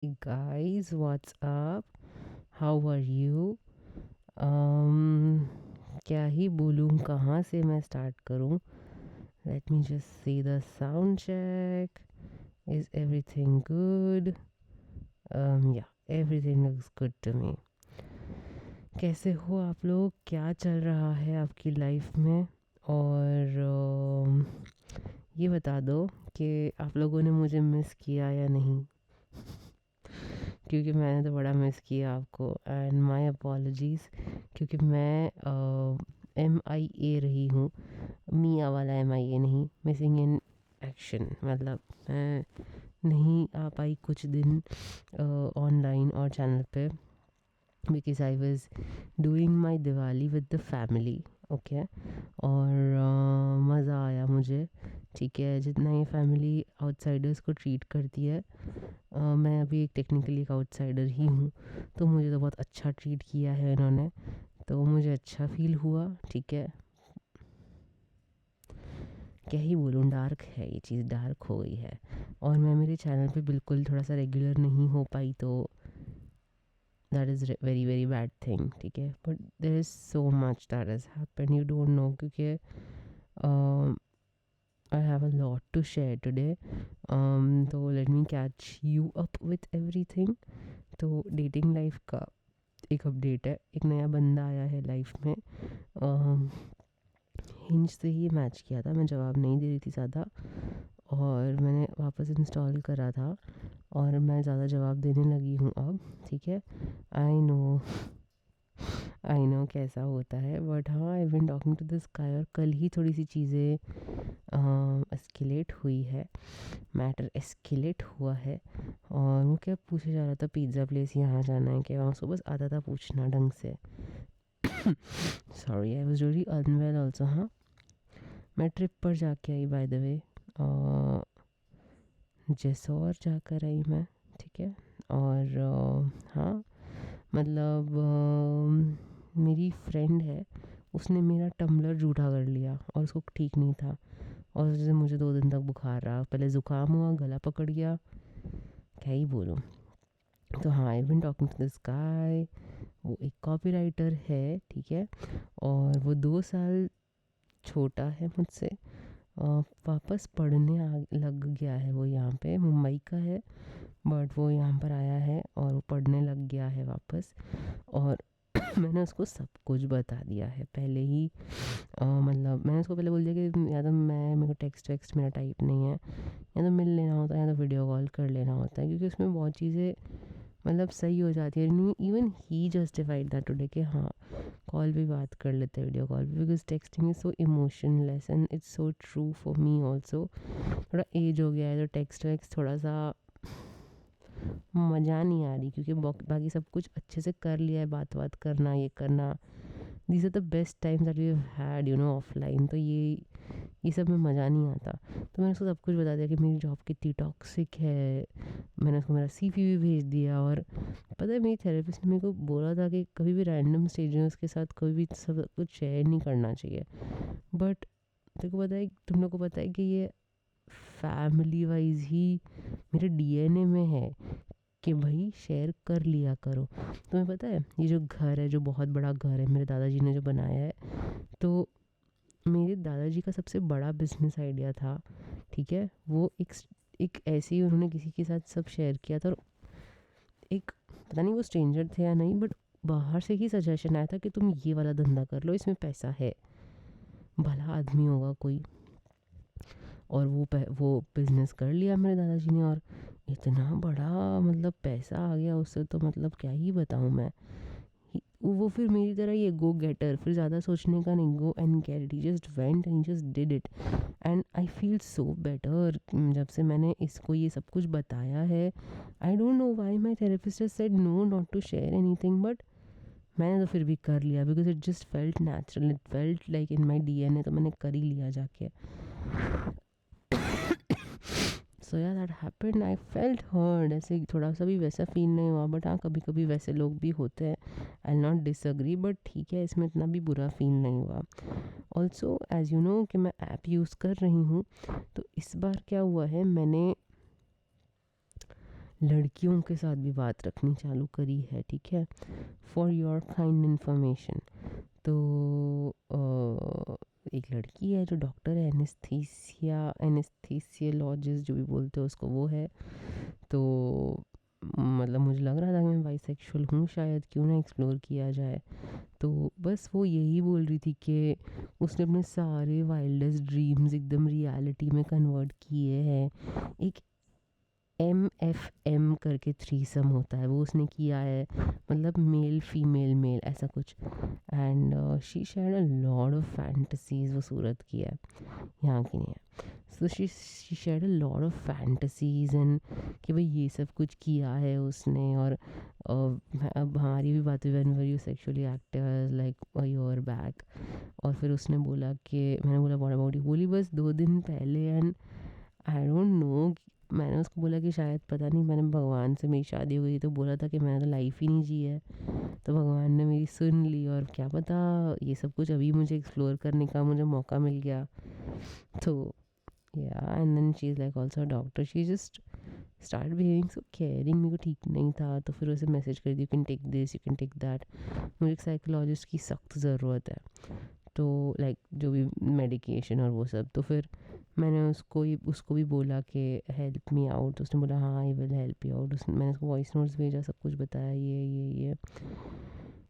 Hey guys, what's up? How are you? Um, क्या ही बोलूँ, कहाँ से मैं स्टार्ट करूँ? Let me just see the sound check. Is everything good? Yeah, everything looks good to me. कैसे हो आप लोग? क्या चल रहा है आपकी लाइफ में? और ये बता दो कि आप लोगों ने मुझे मिस किया या नहीं, क्योंकि मैंने तो बड़ा मिस किया आपको। एंड माय अपॉलॉजीज़, क्योंकि मैं MIA रही हूँ। मियाँ वाला MIA नहीं, मिसिंग इन एक्शन। मतलब मैं नहीं आ पाई कुछ दिन ऑनलाइन और चैनल पे, because I was doing my Diwali with the family. Okay, और मज़ा आया मुझे। ठीक है, जितना ये फैमिली आउटसाइडर्स को ट्रीट करती है, मैं अभी एक टेक्निकली एक आउटसाइडर ही हूँ, तो मुझे तो बहुत अच्छा ट्रीट किया है इन्होंने, तो मुझे अच्छा फील हुआ। ठीक है, क्या ही बोलूँ, डार्क है ये चीज़, डार्क हो गई है। और मैं मेरे चैनल पे बिल्कुल थोड़ा सा रेगुलर नहीं हो पाई, तो that is very very bad thing. ठीक है, but there is so much that has happen, you don't know, क्योंकि I have a lot to share today. तो let me catch you up with everything. तो dating life का एक update है, एक नया बंदा आया है लाइफ में। हिंज से ही मैच किया था, मैं जवाब नहीं दे रही थी ज़्यादा, और मैंने वापस इंस्टॉल करा था, और मैं ज़्यादा जवाब देने लगी हूँ अब। ठीक है, आई नो कैसा होता है, बट हाँ, I been talking to this guy, और कल ही थोड़ी सी चीज़ें एस्केलेट हुई है, मैटर एस्केलेट हुआ है। और वो क्या पूछे जा रहा था, पिज़्ज़ा प्लेस यहाँ जाना है क्या? वहाँ सुबह आता था पूछना ढंग से। Sorry, I was really unwell also. हाँ, मैं ट्रिप पर जाके आई, बाय द वे, जैसौर जाकर आई मैं। ठीक है, और हाँ, मतलब मेरी फ्रेंड है, उसने मेरा टम्बलर जूठा कर लिया, और उसको ठीक नहीं था, और उससे मुझे 2 दिन तक बुखार रहा, पहले ज़ुकाम हुआ, गला पकड़ गया, क्या ही बोलूँ। तो हाँ, I been talking to this guy. वो एक कॉपीराइटर है, ठीक है, और वो 2 साल छोटा है मुझसे। वापस पढ़ने लग गया है, वो यहाँ पे मुंबई का है, बट वो यहाँ पर आया है और वो पढ़ने लग गया है वापस। और मैंने उसको सब कुछ बता दिया है पहले ही। मतलब मैंने उसको पहले बोल दिया कि या तो मेरे को टेक्स्ट वेक्स्ट मेरा टाइप नहीं है, या तो मिल लेना होता है, या तो वीडियो कॉल कर लेना होता है, क्योंकि उसमें बहुत चीज़ें मतलब सही हो जाती है। Even he justified that today कि हाँ, कॉल भी बात कर लेते हैं, वीडियो कॉल भी, because texting is so emotionless and it's so true for me also. थोड़ा एज हो गया है, तो टेक्स्ट वेक्स्ट थोड़ा सा मज़ा नहीं आ रही, क्योंकि बाकी सब कुछ अच्छे से कर लिया है, बात बात करना, ये करना। These are the best times that we had, you know, offline. तो ये सब में मज़ा नहीं आता। तो मैंने उसको सब कुछ बता दिया कि मेरी जॉब कितनी टॉक्सिक है। मैंने उसको मेरा CV भी भेज दिया, और पता है, मेरी थेरेपिस्ट ने मेरे को बोला था कि कभी भी रैंडम स्ट्रेंजर्स के साथ कभी भी सब कुछ शेयर नहीं करना चाहिए। बट तेरे को पता है, तुम लोग को पता है कि ये फैमिली वाइज ही मेरे DNA में है कि भाई शेयर कर लिया करो। तुम्हें पता है, ये जो घर है, जो बहुत बड़ा घर है मेरे दादाजी ने जो बनाया है, तो मेरे दादाजी का सबसे बड़ा बिजनेस आइडिया था। ठीक है, वो एक ऐसे ही उन्होंने किसी के साथ सब शेयर किया था, और एक, पता नहीं वो स्ट्रेंजर थे या नहीं, बट बाहर से ही सजेशन आया था कि तुम ये वाला धंधा कर लो, इसमें पैसा है, भला आदमी होगा कोई। और वो बिज़नेस कर लिया मेरे दादाजी ने, और इतना बड़ा मतलब पैसा आ गया उससे, तो मतलब क्या ही बताऊँ मैं। वो फिर मेरी तरह ये गो गेटर, फिर ज़्यादा सोचने का नहीं, go and get it, he just went and just did it. And I feel so better जब से मैंने इसको ये सब कुछ बताया है। I don't know why my therapist has said no not to share anything, but मैंने तो फिर भी कर लिया, because it just felt natural, it felt like in my DNA, तो मैंने कर ही लिया जाके। So yeah that happened, I felt heard. ऐसे थोड़ा सा भी वैसा फील नहीं हुआ, बट हाँ, कभी कभी वैसे लोग भी होते हैं, आई नॉट डिसअग्री, बट ठीक है, इसमें इतना भी बुरा फील नहीं हुआ। ऑल्सो एज यू नो कि मैं ऐप यूज़ कर रही हूँ, तो इस बार क्या हुआ है, मैंने लड़कियों के साथ भी बात रखनी चालू करी है, ठीक है, फॉर योर काइंड इन्फॉर्मेशन। तो एक लड़की है जो डॉक्टर है, एनेस्थीसियोलॉजिस्ट जो भी बोलते हो उसको, वो है। तो मतलब मुझे लग रहा था कि मैं बाइसेक्सुअल हूँ शायद, क्यों ना एक्सप्लोर किया जाए। तो बस वो यही बोल रही थी कि उसने अपने सारे वाइल्डेस्ट ड्रीम्स एकदम रियलिटी में कन्वर्ट किए हैं। एक MFM करके थ्रीसम होता है, वो उसने किया है, मतलब मेल फीमेल मेल ऐसा कुछ। And she shared a lot of fantasies, वो सूरत की है, यहाँ की नहीं है। So she shared a lot of fantasies and कि भाई ये सब कुछ किया है उसने। और अब हमारी भी बात हुई, when were you sexually active like a year back. और फिर उसने बोला कि, मैंने बोला व्हाट अबाउट यू, बोली बस 2 दिन पहले। एंड आई डोंट नो, मैंने उसको बोला कि शायद पता नहीं, मैंने भगवान से, मेरी शादी हो गई तो बोला था कि मैंने तो लाइफ ही नहीं जी है, तो भगवान ने मेरी सुन ली, और क्या पता ये सब कुछ अभी मुझे एक्सप्लोर करने का मुझे मौका मिल गया। तो yeah and then she is like also a doctor, she just start behaving so caring. मेरे को ठीक नहीं था, तो फिर उसे मैसेज कर दी, you can take this, you can take that. मुझे एक साइकोलॉजिस्ट की सख्त ज़रूरत है, तो लाइक जो भी मेडिकेशन और वो सब। तो फिर मैंने उसको भी बोला कि हेल्प मी आउट, तो उसने बोला हाँ I will help you out. मैंने उसको वॉइस नोट्स भेजा, सब कुछ बताया, ये।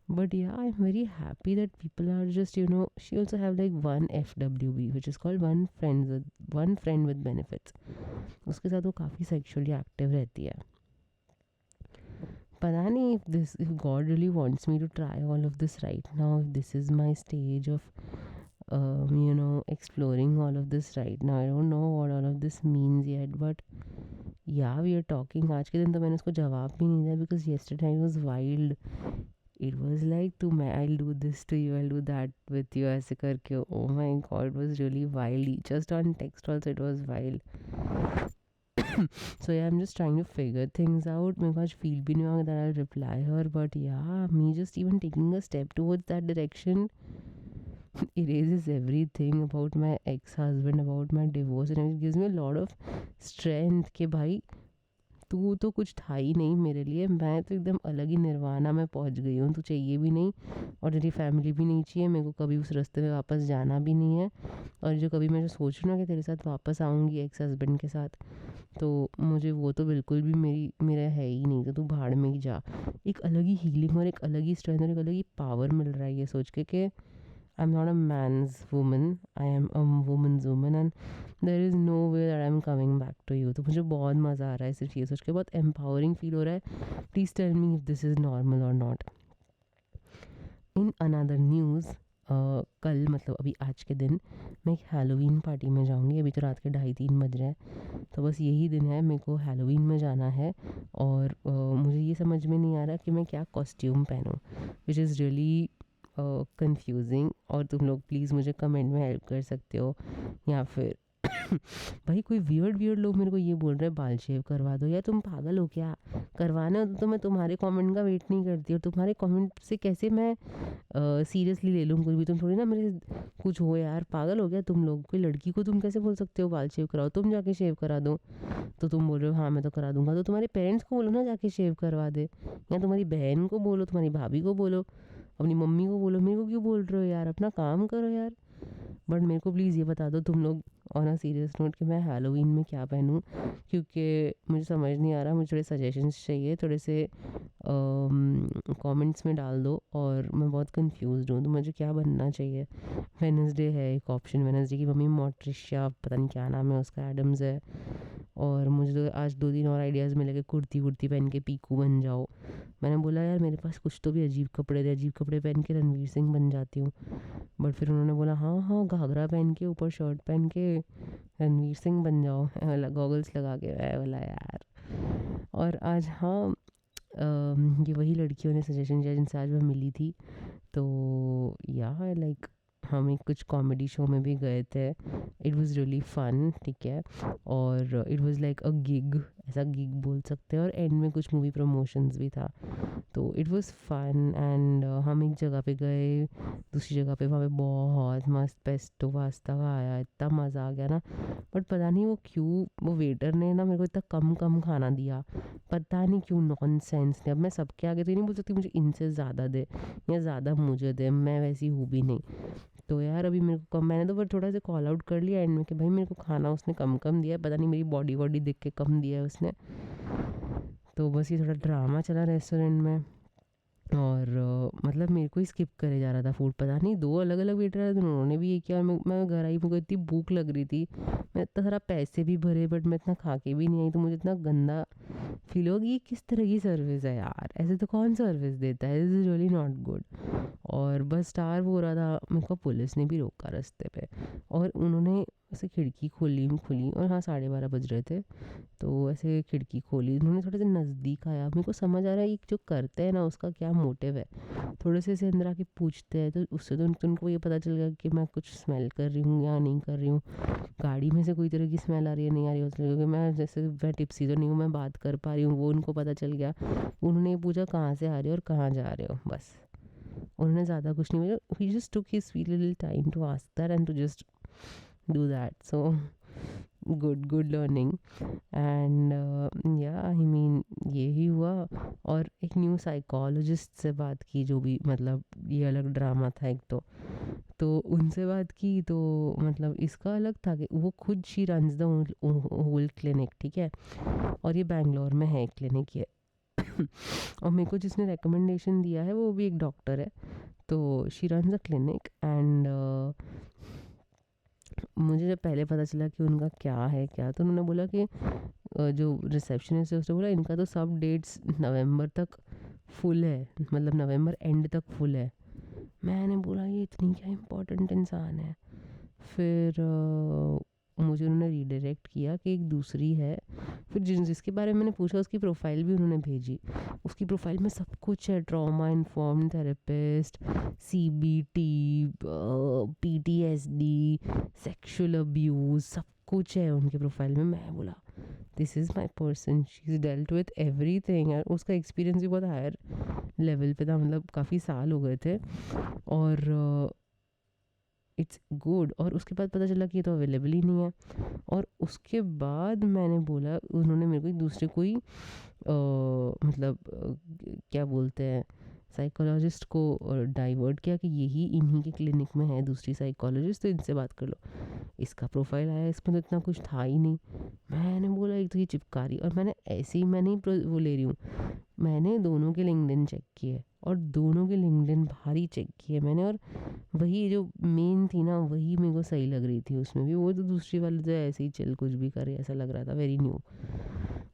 But yeah, I'm very happy that people are just, she also have like one FWB, which is called one friend with benefits. उसके साथ वो काफ़ी सेक्सुअली एक्टिव रहती है। पता नहीं if God really wants me to try all of this right now, if this is my stage of exploring all of this right now. I don't know what all of this means yet, but yeah, we are talking. आज के दिन तो मैंने उसको जवाब भी नहीं दिया, because yesterday I was wild. It was like, I'll do this to you, I'll do that with you, ऐसे करके। Oh my god, it was really wild. Just on text also it was wild. So yeah, I'm just trying to figure things out. मेरे को आज feel भी नहीं हुआ that I'll reply her, but yeah, me just even taking a step towards that direction erases everything about my ex-husband, about my divorce, and it gives me a lot of strength कि भाई तू तो कुछ था ही नहीं मेरे लिए, मैं तो एकदम अलग ही निर्वाणा में पहुंच गई हूँ, तू चाहिए भी नहीं, और तेरी फैमिली भी नहीं चाहिए मेरे को, कभी उस रास्ते में वापस जाना भी नहीं है। और जो कभी मैं जो सोच रही हूँ ना कि तेरे साथ वापस आऊँगी एक्स हस्बैंड के साथ, तो मुझे वो तो बिल्कुल भी मेरा है ही नहीं, तो तू भाड़ में ही जा। एक अलग ही हीलिंग और एक अलग ही स्ट्रेंथ और एक अलग ही पावर मिल रहा है ये सोच के I'm not a man's woman, I am a woman's woman, and there is no way that I'm coming back to you। तो मुझे बहुत मज़ा आ रहा है सिर्फ ये सोच के, बहुत एम्पावरिंग फील हो रहा है। Please tell me if this is normal और नॉट। इन अनदर न्यूज़, कल मतलब अभी आज के दिन मैं एक हैलोवीन पार्टी में जाऊंगी। अभी तो रात के 2:30-3 बज रहे हैं, तो बस यही दिन है मेरे को हैलोवीन में जाना है। और मुझे ये समझ में नहीं आ रहा कि मैं क्या कॉस्ट्यूम पहनूं, विच इज़ रियली कंफ्यूजिंग। और तुम लोग प्लीज़ मुझे कमेंट में हेल्प कर सकते हो, या फिर भाई कोई वियर्ड लोग मेरे को ये बोल रहे हैं बाल शेव करवा दो। यार तुम पागल हो क्या? करवाना हो तो मैं तुम्हारे कमेंट का वेट नहीं करती, और तुम्हारे कमेंट से कैसे मैं सीरियसली ले लूँ कुछ भी। तुम थोड़ी ना मेरे कुछ हो यार, पागल हो गया तुम लोग? कोई लड़की को तुम कैसे बोल सकते हो बाल शेव कराओ? तुम जाके शेव करा दो। तो तुम बोल रहे हो हाँ मैं तो करा दूंगा, तो तुम्हारे पेरेंट्स को बोलो ना जाके शेव करवा दे, या तुम्हारी बहन को बोलो, तुम्हारी भाभी को बोलो, अपनी मम्मी को बोलो। मेरे को क्यों बोल रहे हो यार? अपना काम करो यार। बट मेरे को प्लीज़ ये बता दो तुम लोग ऑन अ सीरियस नोट कि मैं हैलोवीन में क्या पहनूं, क्योंकि मुझे समझ नहीं आ रहा। मुझे थोड़े सजेशंस चाहिए, थोड़े से कमेंट्स में डाल दो, और मैं बहुत कंफ्यूज्ड हूँ तो मुझे क्या बनना चाहिए। वेडनेसडे है एक ऑप्शन, वेडनेसडे की मम्मी मोट्रिशा, पता नहीं क्या नाम है उसका, एडम्स है। और मुझे तो आज 2 दिन और आइडियाज़ मिले कि कुर्ती कुर्ती पहन के पीकू बन जाओ। मैंने बोला यार मेरे पास कुछ तो भी अजीब कपड़े थे, अजीब कपड़े पहन के रणवीर सिंह बन जाती हूँ। बट फिर उन्होंने बोला हाँ हाँ घाघरा पहन के ऊपर शर्ट पहन के रणवीर सिंह बन जाओ, गॉगल्स लगा के। मैं बोला यार। और आज हाँ, ये वही लड़कियों ने सजेशन दिया जिनसे आज मैं मिली थी। तो या लाइक हम एक कुछ कॉमेडी शो में भी गए थे, इट वाज रियली फन, ठीक है। और it was like a gig, ऐसा गिग बोल सकते हैं, और एंड में कुछ मूवी प्रमोशंस भी था। तो इट वाज फन एंड हम एक जगह पे गए, दूसरी जगह पे, वहाँ पे बहुत मस्त पेस्टो पास्ता खाया, इतना मज़ा आ गया ना। बट पता नहीं वो क्यों वो वेटर ने ना मेरे को इतना कम कम खाना दिया, पता नहीं क्यों, नॉनसेंस ने। अब मैं सबके आगे तो ये नहीं बोल सकती मुझे इनसे ज़्यादा दे या ज़्यादा मुझे दे, मैं वैसी हूँ भी नहीं। तो यार अभी मेरे को कम, मैंने तो पर थोड़ा सा कॉल आउट कर लिया एंड में कि भाई मेरे को खाना उसने कम कम दिया है, पता नहीं मेरी बॉडी वॉडी देख के कम दिया है उसने। तो बस ये थोड़ा ड्रामा चला रेस्टोरेंट में। और मतलब मेरे को ही स्किप करे जा रहा था फूड, पता नहीं दो अलग अलग वेटर आए थे, उन्होंने भी ये किया। और मैं घर आई, मेरे को इतनी भूख लग रही थी, मैं इतना सारा पैसे भी भरे बट मैं इतना खा के भी नहीं आई, तो मुझे इतना गंदा फील हो कि ये किस तरह की सर्विस है यार, ऐसे तो कौन सर्विस देता है, this is really not good. और बस स्टार्व हो रहा था, मेरे को पुलिस ने भी रोका रास्ते पे, और उन्होंने ऐसे खिड़की खुली और हाँ 12:30 बज रहे थे, तो ऐसे खिड़की खोली उन्होंने, थोड़े से नज़दीक आया, मेरे को समझ आ रहा है ये जो करते हैं ना उसका क्या मोटिव है। थोड़े से ऐसे अंदर आके पूछते हैं, तो उससे तो उनको ये पता चल गया कि मैं कुछ स्मेल कर रही हूँ या नहीं कर रही हूँ, गाड़ी में से कोई तरह की स्मेल आ रही है नहीं आ रही है, क्योंकि मैं जैसे मैं टिप्सी तो नहीं हूँ, मैं बात कर पा रही हूँ, वो उनको पता चल गया। उन्होंने ये पूछा कहाँ से आ रहे हो और कहाँ जा रहे हो, बस। उन्होंने ज़्यादा कुछ नहीं बोला, he just took his sweet little time to ask that and to just do that. So good learning. And yeah I mean यही हुआ। और एक न्यू साइकोलॉजिस्ट से बात की, जो भी मतलब ये अलग ड्रामा था एक तो उनसे बात की, तो मतलब इसका अलग था कि वो खुद she runs the whole clinic, ठीक है, और ये बैंगलोर में है क्लिनिक ये। और मेरे को जिसने रिकमेंडेशन दिया है वो भी एक डॉक्टर है, तो she runs a clinic and मुझे जब पहले पता चला कि उनका क्या है क्या, तो उन्होंने बोला कि जो रिसेप्शनिस्ट है उसने बोला इनका तो सब डेट्स नवंबर तक फुल है, मतलब नवंबर एंड तक फुल है। मैंने बोला ये इतनी क्या इम्पोर्टेंट इंसान है। फिर मुझे उन्होंने रीडायरेक्ट किया कि एक दूसरी है, फिर जिसके बारे में मैंने पूछा उसकी प्रोफाइल भी उन्होंने भेजी। उसकी प्रोफाइल में सब कुछ है, trauma informed therapist, CBT, PTSD, sexual abuse, सब कुछ है उनके प्रोफाइल में। मैं बोला this is my person, she is dealt with every thing. और उसका एक्सपीरियंस भी बहुत हायर लेवल पे था, मतलब काफ़ी साल हो गए थे, और इट्स गुड। और उसके बाद पता चला कि ये तो अवेलेबल ही नहीं है। और उसके बाद मैंने बोला, उन्होंने मेरे को एक दूसरे कोई मतलब क्या बोलते हैं, साइकोलॉजिस्ट को डाइवर्ट किया कि यही इन्हीं के क्लिनिक में है दूसरी साइकोलॉजिस्ट, तो इनसे बात कर लो। इसका प्रोफाइल आया, इसमें तो इतना कुछ था ही नहीं। मैंने बोला एक तो ये चिपकारी, और मैंने ऐसे ही, मैं नहीं वो ले रही हूँ, मैंने दोनों के लिंक्डइन चेक किए, और दोनों के लिंक्डइन भारी चेक किए मैंने, और वही जो मेन थी ना वही मेरे को सही लग रही थी उसमें भी। वो तो दूसरी वाली तो ऐसे ही चल कुछ भी करे ऐसा लग रहा था, वेरी न्यू।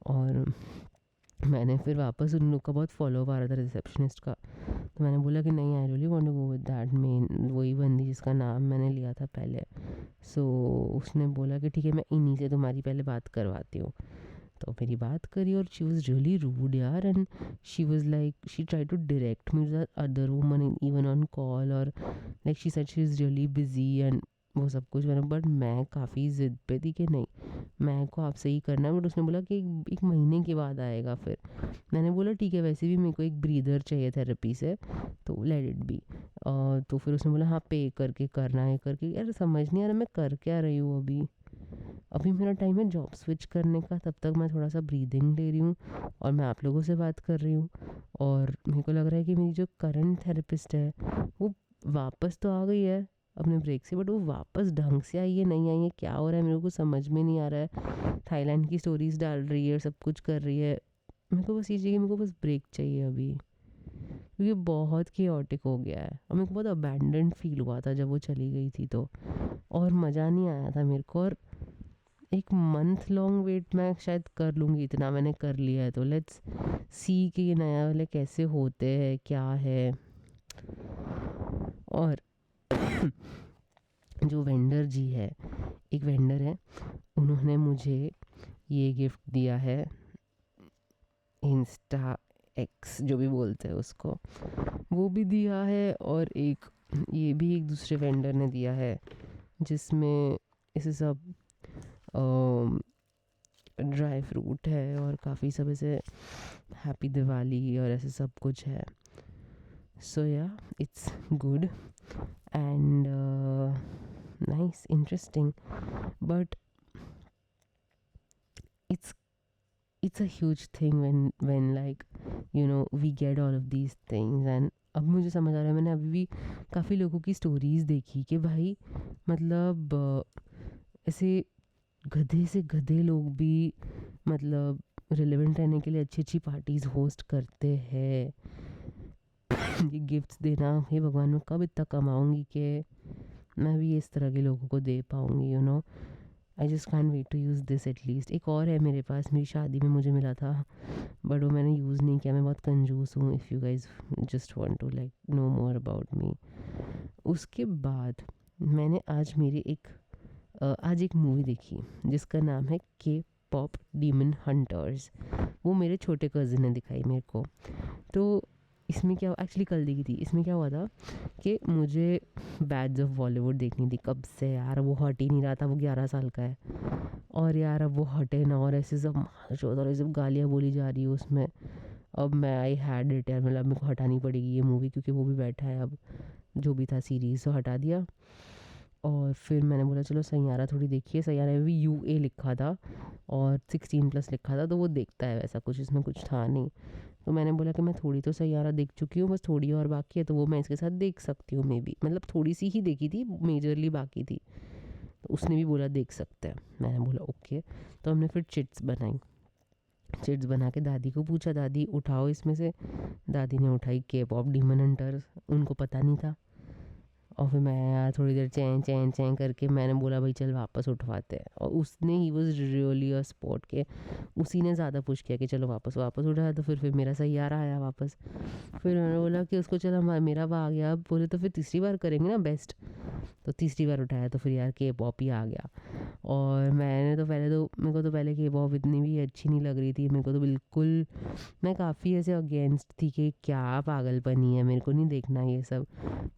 और मैंने फिर वापस उन लोग का बहुत फॉलो आ रहा था रिसेप्शनिस्ट का, तो मैंने बोला कि नहीं, I really want to go with that man, वही बंदी जिसका नाम मैंने लिया था पहले। सो उसने बोला कि ठीक है मैं इन्हीं से तुम्हारी पहले बात करवाती हूँ। तो मेरी बात करी, और शी वॉज रियली रूड यार, and she was like she try to direct me to the other woman even on call, और like she said she is really busy and वो सब कुछ मैंने। बट मैं काफ़ी ज़िद पे थी कि नहीं मैं को आपसे ही करना है। बट उसने बोला कि एक महीने के बाद आएगा। फिर मैंने बोला ठीक है, वैसे भी मेरे को एक ब्रीदर चाहिए थेरेपी से, तो लेट इट बी। तो फिर उसने बोला हाँ पे करके करना है करके। यार समझ नहीं आ रहा मैं कर क्या रही हूँ अभी। अभी मेरा टाइम है जॉब स्विच करने का, तब तक मैं थोड़ा सा ब्रीदिंग ले रही हूँ और मैं आप लोगों से बात कर रही हूँ। और मेरे को लग रहा है कि मेरी जो करंट थेरेपिस्ट है वो वापस तो आ गई है अपने ब्रेक से, बट वो वापस ढंग से आई है नहीं आई है, क्या हो रहा है मेरे को समझ में नहीं आ रहा है। थाईलैंड की स्टोरीज डाल रही है, सब कुछ कर रही है। मेरे को बस ये चाहिए, मेरे को बस ब्रेक चाहिए अभी, क्योंकि बहुत केओटिक हो गया है और मेरे को बहुत अबैंडन्ड फील हुआ था जब वो चली गई थी तो, और मज़ा नहीं आया था मेरे को। और एक मंथ लॉन्ग वेट मैं शायद कर लूँगी, इतना मैंने कर लिया है, तो लेट्स सी कि ये नया वाले कैसे होते हैं क्या है। और जो वेंडर जी है, एक वेंडर है, उन्होंने मुझे ये गिफ्ट दिया है, इंस्टा एक्स जो भी बोलते हैं उसको, वो भी दिया है। और एक ये भी एक दूसरे वेंडर ने दिया है, जिसमें इसे सब ड्राई फ्रूट है और काफ़ी सब ऐसे हैप्पी दिवाली और ऐसे सब कुछ है. सो या it's good and nice, interesting, but it's it's a huge thing when like we get all of these things. and अब मुझे समझ आ रहा है, मैंने अभी भी काफ़ी लोगों की स्टोरीज देखी कि भाई मतलब ऐसे गधे से गधे लोग भी मतलब रिलेवेंट रहने के लिए अच्छी अच्छी पार्टीज होस्ट करते हैं. ये गिफ्ट्स देना, हे भगवान मैं कब इतना कमाऊंगी कि मैं भी इस तरह के लोगों को दे पाऊंगी. I just can wait to use this at least. एक और है मेरे पास, मेरी शादी में मुझे मिला था, बट वो मैंने यूज़ नहीं किया. मैं बहुत कंजूस हूँ. If you guys just want to like know more about me. उसके बाद मैंने आज एक मूवी देखी जिसका नाम है के पॉप डीमन हंटर्स. वो मेरे छोटे कज़न ने दिखाई मेरे को. तो इसमें क्या, एक्चुअली कल देखी थी. इसमें क्या हुआ था कि मुझे बैड्स ऑफ बॉलीवुड देखनी थी कब से यार. वो हट ही नहीं रहा था. वो 11 साल का है और यार अब वो हटे ना, और ऐसे सब और ऐसे गालियाँ बोली जा रही है उसमें. अब मैं आई हैड इट यार, मतलब मेरे को हटानी पड़ेगी ये मूवी, क्योंकि वो भी बैठा है. अब जो भी था सीरीज़ तो हटा दिया. और फिर मैंने बोला चलो सैयारा थोड़ी देखिए. सैयारा में भी UA लिखा था और 16+ लिखा था, तो वो देखता है वैसा कुछ, इसमें कुछ था नहीं. तो मैंने बोला कि मैं थोड़ी तो सैयारा देख चुकी हूँ, बस थोड़ी और बाकी है, तो वो मैं इसके साथ देख सकती हूँ मे बी. मतलब थोड़ी सी ही देखी थी, मेजरली बाकी थी. तो उसने भी बोला देख सकते हैं. मैंने बोला ओके. तो हमने फिर चिट्स बनाई. चिट्स बना के दादी को पूछा, दादी उठाओ इसमें से. दादी ने उठाई के पॉप डीमन हंटर्स. उनको पता नहीं था. और फिर मैं यार थोड़ी देर चैन चैन चैन करके मैंने बोला भाई चल वापस उठवाते हैं. और उसने he was really a spot के उसी ने ज़्यादा पुश किया कि चलो वापस वापस उठाया. तो फिर मेरा सैयारा आया वापस. फिर मैंने बोला कि उसको चल हमारा मेरा आ गया. अब बोले तो फिर तीसरी बार करेंगे ना बेस्ट. तो तीसरी बार उठाया तो फिर यार के पॉप ही आ गया. और मैंने तो पहले तो मेरे को तो पहले के पॉप इतनी भी अच्छी नहीं लग रही थी. मेरे को तो बिल्कुल, मैं काफ़ी ऐसे अगेंस्ट थी कि क्या पागलपनी है, मेरे को नहीं देखना ये सब.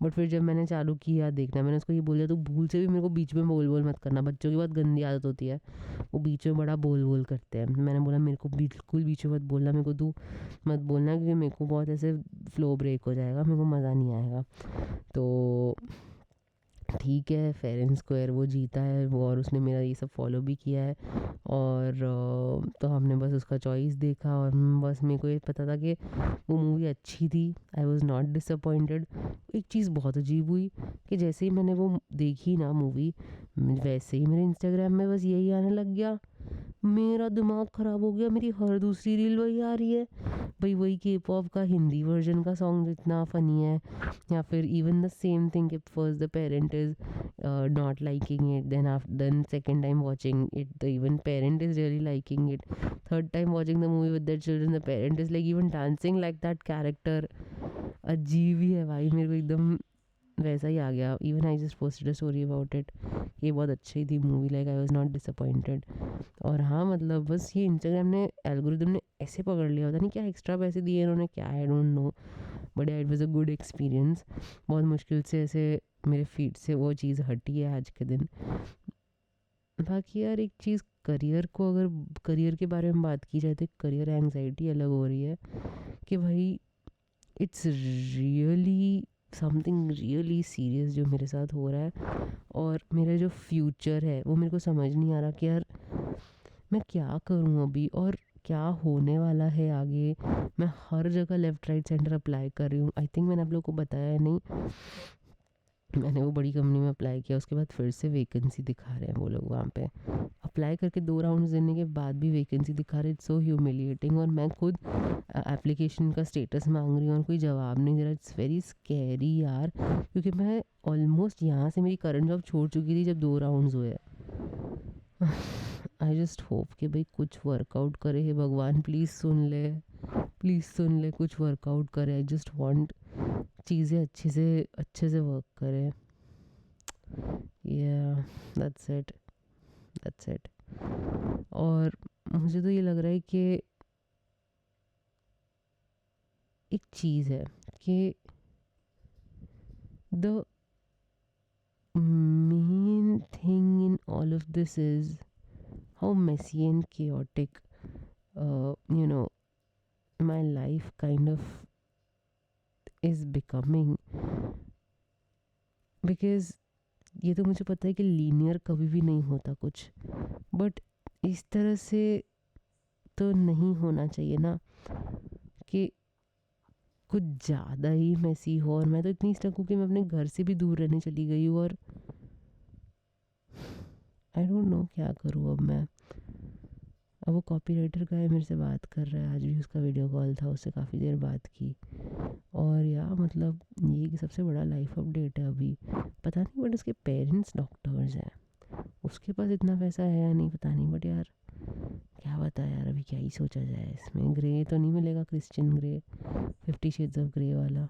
बट फिर जब मैंने चालू किया देखना, मैंने उसको ये बोला तो भूल से भी मेरे को बीच में बोल बोल मत करना. बच्चों की बहुत गंदी आदत होती है, वो बीच में बड़ा बोल बोल करते हैं. मैंने बोला मेरे को बिल्कुल बीच में मत बोलना, मेरे को तू मत बोलना, क्योंकि मेरे को बहुत ऐसे फ्लो ब्रेक हो जाएगा, मेरे को मज़ा नहीं आएगा. तो ठीक है, फेयर एंड स्क्वायर वो जीता है वो, और उसने मेरा ये सब फॉलो भी किया है. और तो हमने बस उसका चॉइस देखा और बस मेरे को ये पता था कि वो मूवी अच्छी थी. I was not disappointed. एक चीज़ बहुत अजीब हुई कि जैसे ही मैंने वो देखी ना मूवी, वैसे ही मेरे इंस्टाग्राम में बस यही आने लग गया. मेरा दिमाग ख़राब हो गया. मेरी हर दूसरी रील वही आ रही है भाई. वही के पॉप का हिंदी वर्जन का सॉन्ग जितना फ़नी है, या फिर इवन द सेम थिंग कि first the parent is not liking it, then second time watching it the even parent is really liking it, third time watching the movie with that children the parent is like even dancing like that character. अजीब ही है भाई. मेरे को एकदम वैसा ही आ गया. Even I just posted a story about it. ये बहुत अच्छी थी movie, like I was not disappointed. और हाँ मतलब बस ये इंस्टाग्राम ने एल्गोरिदम ने ऐसे पकड़ लिया, होता नहीं क्या एक्स्ट्रा पैसे दिए इन्होंने, क्या आई don't no. But it was a good experience. बहुत मुश्किल से ऐसे मेरे फीड से वो चीज़ हटी है आज के दिन. बाकी यार एक चीज़, करियर को अगर करियर के बारे में बात की जाए तो करियर एंग्जाइटी अलग हो रही है कि भाई it's really something really serious जो मेरे साथ हो रहा है. और मेरा जो फ्यूचर है वो मेरे को समझ नहीं आ रहा कि यार मैं क्या करूँ अभी और क्या होने वाला है आगे. मैं हर जगह लेफ़्ट राइट सेंटर अप्लाई कर रही हूँ. आई थिंक मैंने आप लोग को बताया है नहीं, मैंने वो बड़ी कंपनी में अप्लाई किया. उसके बाद फिर से वैकेंसी दिखा रहे हैं वो लोग वहाँ पे. अप्लाई करके 2 राउंड्स देने के बाद भी वैकेंसी दिखा रहे. It's so humiliating. और मैं खुद एप्लीकेशन का स्टेटस मांग रही हूँ और कोई जवाब नहीं दे रहा. इट्स वेरी स्कैरी यार, क्योंकि मैं ऑलमोस्ट यहाँ से मेरी करंट जॉब छोड़ चुकी थी जब 2 राउंड्स हुए. आई जस्ट होप कि भाई कुछ वर्कआउट करे. हे भगवान प्लीज़ सुन ले, प्लीज़ सुन ले, कुछ वर्कआउट करे. आई जस्ट वांट चीज़ें अच्छे से वर्क करें. या दैट्स इट, दैट्स इट. और मुझे तो ये लग रहा है कि एक चीज़ है कि the main thing in all of this is how messy and chaotic, you know, my life kind of is becoming. Because ये तो मुझे पता है कि लीनियर कभी भी नहीं होता कुछ, बट इस तरह से तो नहीं होना चाहिए ना कि कुछ ज़्यादा ही मेसी हो। और मैं तो इतनी स्टक हूँ कि मैं अपने घर से भी दूर रहने चली गई हूँ, और आई डोंट नो क्या करूँ अब मैं। अब वो कॉपीराइटर का है, मेरे से बात कर रहा है, आज भी उसका वीडियो कॉल था, उससे काफ़ी देर बात की। और यार मतलब ये कि सबसे बड़ा लाइफ अपडेट है अभी, पता नहीं बट उसके पेरेंट्स डॉक्टर्स हैं। उसके पास इतना पैसा है या नहीं पता नहीं, बट यार क्या बता यार, अभी क्या ही सोचा जाए इसमें। ग्रे तो नहीं मिलेगा, Christian grey, 50 shades of grey वाला।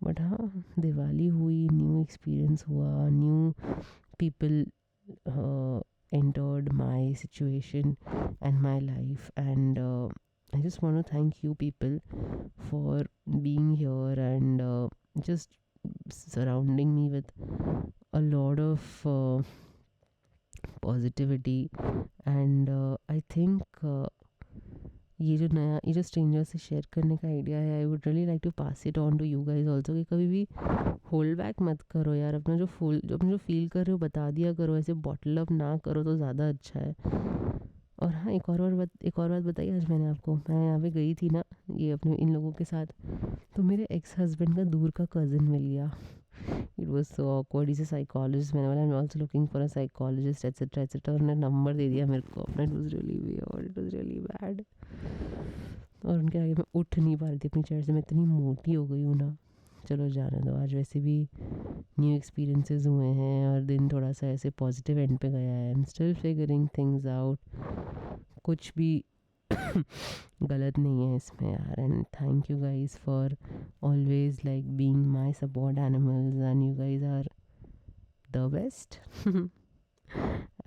बट हाँ, दिवाली हुई, न्यू एक्सपीरियंस हुआ, new people entered my situation and my life, and I just want to thank you people for being here and just surrounding me with a lot of positivity. And I think ये जो stranger से share करने का idea है, I would really like to pass it on to you guys also, कि कभी भी hold back मत करो यार। अपना जो फील कर रहे हो बता दिया करो, ऐसे बॉटल अप ना करो तो ज़्यादा अच्छा है। और हाँ, एक और बात बताइए, आज मैंने आपको, मैं यहाँ पे गई थी ना ये अपने इन लोगों के साथ, तो मेरे एक्स हस्बैंड का दूर का कज़न मिल गया। It was so awkward. Is a psychologist, मैंने बोला I am also looking for a psychologist etcetera etcetera, उन्होंने नंबर दे दिया मेरे को अपना। It was really weird, it was really bad. और उनके आगे मैं उठ नहीं पा रही थी अपनी चेयर से, मैं इतनी मोटी हो गई हूँ ना। चलो जाने दो, आज वैसे भी न्यू एक्सपीरियंसेस हुए हैं और दिन थोड़ा सा ऐसे पॉजिटिव एंड पे गया है। I am still figuring things out, कुछ भी गलत नहीं है इसमें यार। And thank you guys for always like being my support animals, and you guys are the best.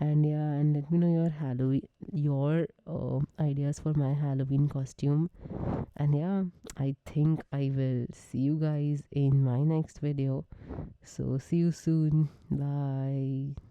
And yeah, and let me know your Halloween, your ideas for my Halloween costume. And yeah, I think I will see you guys in my next video. So see you soon, bye.